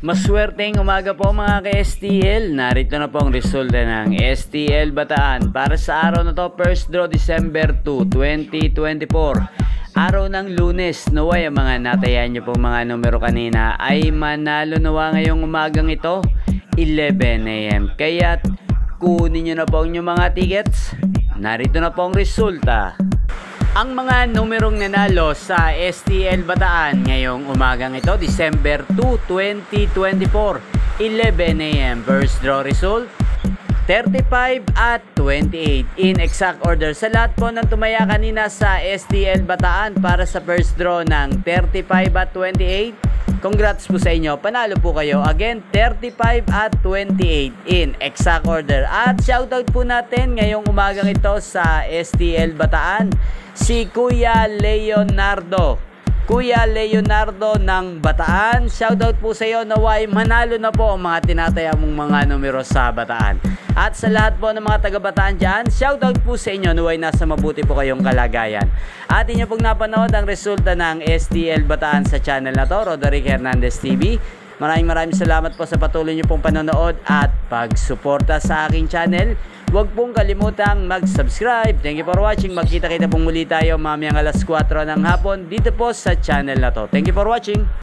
Maswerteng umaga po mga ka-STL. Narito na po ang resulta ng STL Bataan para sa araw na to, first draw December 2, 2024. Araw ng Lunes. Naway ang mga natayan nyo pong mga numero kanina ay manalo nawa ngayong umagang ito 11 AM. Kaya kunin nyo na po ang inyong mga tickets. Narito na po ang resulta. Ang mga numerong nanalo sa STL Bataan ngayong umagang ito, December 2, 2024, 11 AM. First draw result, 35 at 28. In exact order, sa lahat po ng tumaya kanina sa STL Bataan para sa first draw ng 35 at 28, congrats po sa inyo. Panalo po kayo. Again, 35 at 28 in exact order. At shoutout po natin ngayong umagang ito sa STL Bataan, si Kuya Leonardo. Kuya Leonardo ng Bataan, shoutout po sa iyo. Naway manalo na po ang mga tinataya mong mga numero sa Bataan. At sa lahat po ng mga taga Bataan dyan, shoutout po sa inyo. Naway nasa mabuti po kayong kalagayan. At inyo pong napanood ang resulta ng STL Bataan sa channel na to, Roderick Hernandez TV. Maraming salamat po sa patuloy niyo pong panonood at pagsuporta sa aking channel. Huwag pong kalimutang mag-subscribe. Thank you for watching. Magkita-kita pong muli tayo mamayang alas 4 ng hapon dito po sa channel na to. Thank you for watching.